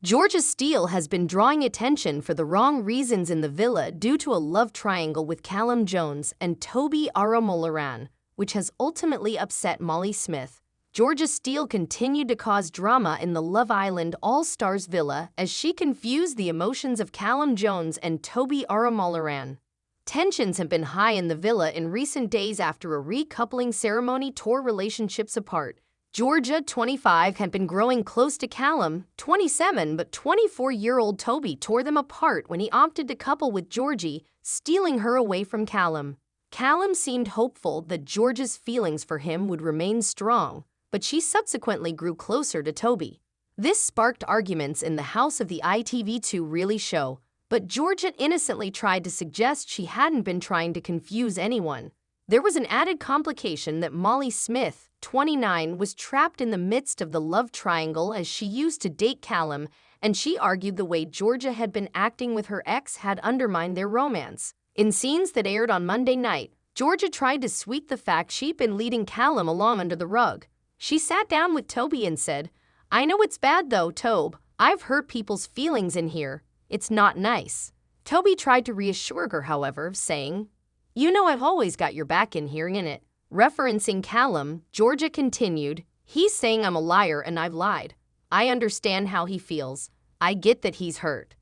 Georgia Steele has been drawing attention for the wrong reasons in the villa due to a love triangle with Callum Jones and Toby Aromolaran, which has ultimately upset Molly Smith. Georgia Steele continued to cause drama in the Love Island All-Stars villa as she confused the emotions of Callum Jones and Toby Aromolaran. Tensions have been high in the villa in recent days after a recoupling ceremony tore relationships apart. Georgia, 25, had been growing close to Callum, 27, but 24-year-old Toby tore them apart when he opted to couple with Georgie, stealing her away from Callum. Callum seemed hopeful that Georgia's feelings for him would remain strong, but she subsequently grew closer to Toby. This sparked arguments in the house of the ITV2 Really show, but Georgia innocently tried to suggest she hadn't been trying to confuse anyone. There was an added complication that Molly Smith, 29, was trapped in the midst of the love triangle as she used to date Callum, and she argued the way Georgia had been acting with her ex had undermined their romance. In scenes that aired on Monday night, Georgia tried to sweep the fact she'd been leading Callum along under the rug. She sat down with Toby and said, "I know it's bad though, Tobe. I've hurt people's feelings in here. It's not nice." Toby tried to reassure her, however, saying, "You know I've always got your back in here, innit?" Referencing Callum, Georgia continued, "He's saying I'm a liar and I've lied. I understand how he feels. I get that he's hurt."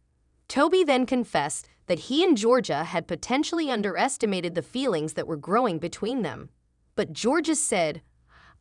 Toby then confessed that he and Georgia had potentially underestimated the feelings that were growing between them. But Georgia said,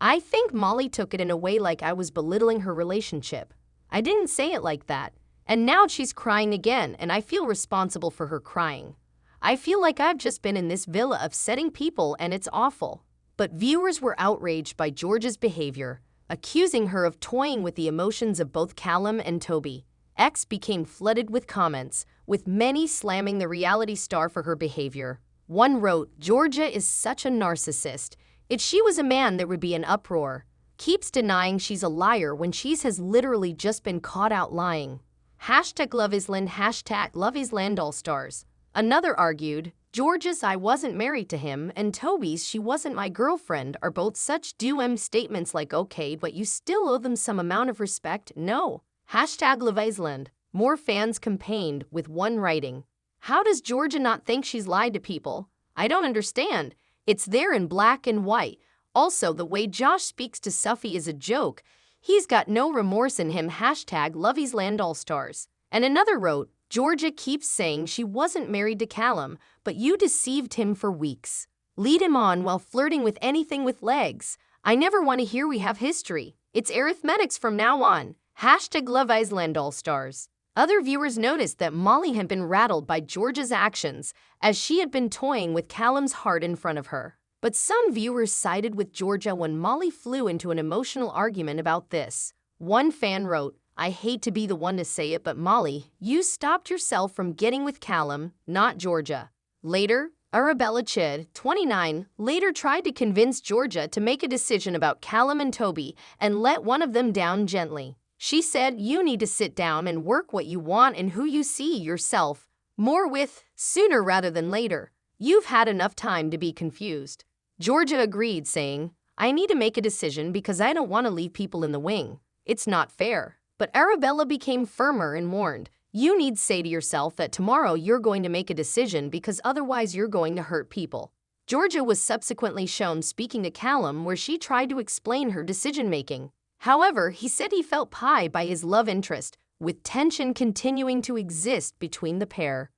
"I think Molly took it in a way like I was belittling her relationship. I didn't say it like that. And now she's crying again and I feel responsible for her crying. I feel like I've just been in this villa upsetting people and it's awful." But viewers were outraged by Georgia's behavior, accusing her of toying with the emotions of both Callum and Toby. X became flooded with comments, with many slamming the reality star for her behavior. One wrote, "Georgia is such a narcissist. If she was a man, there would be an uproar. Keeps denying she's a liar when she has literally just been caught out lying. #LoveIsland, #LoveIslandAllStars." Another argued, "Georgia's 'I wasn't married to him' and Toby's 'she wasn't my girlfriend' are both such statements like, okay, but you still owe them some amount of respect, no." #LoveIsland. More fans campaigned, with one writing, "How does Georgia not think she's lied to people? I don't understand. It's there in black and white. Also, the way Josh speaks to Sophie is a joke. He's got no remorse in him. #LoveIslandAllStars." And another wrote, "Georgia keeps saying she wasn't married to Callum, but you deceived him for weeks. Lead him on while flirting with anything with legs. I never want to hear we have history. It's arithmetics from now on. #LoveIslandAllStars." Other viewers noticed that Molly had been rattled by Georgia's actions, as she had been toying with Callum's heart in front of her. But some viewers sided with Georgia when Molly flew into an emotional argument about this. One fan wrote, "I hate to be the one to say it, but Molly, you stopped yourself from getting with Callum, not Georgia." Later, Arabella Chid, 29, later tried to convince Georgia to make a decision about Callum and Toby and let one of them down gently. She said, "You need to sit down and work what you want and who you see yourself more with sooner rather than later. You've had enough time to be confused." Georgia agreed, saying, "I need to make a decision because I don't want to leave people in the wing. It's not fair." But Arabella became firmer and warned, "You need to say to yourself that tomorrow you're going to make a decision because otherwise you're going to hurt people." Georgia was subsequently shown speaking to Callum where she tried to explain her decision-making. However, he said he felt pied by his love interest, with tension continuing to exist between the pair.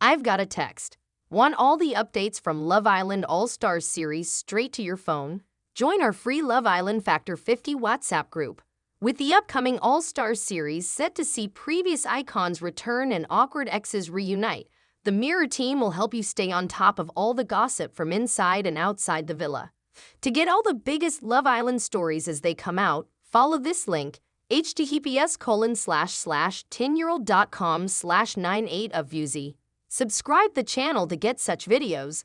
I've got a text. Want all the updates from Love Island All-Stars series straight to your phone? Join our free Love Island Factor 50 WhatsApp group. With the upcoming All-Stars series set to see previous icons return and awkward exes reunite, the Mirror team will help you stay on top of all the gossip from inside and outside the villa. To get all the biggest Love Island stories as they come out, follow this link, https://10yearold.com/98 of Vuzi. Subscribe the channel to get such videos.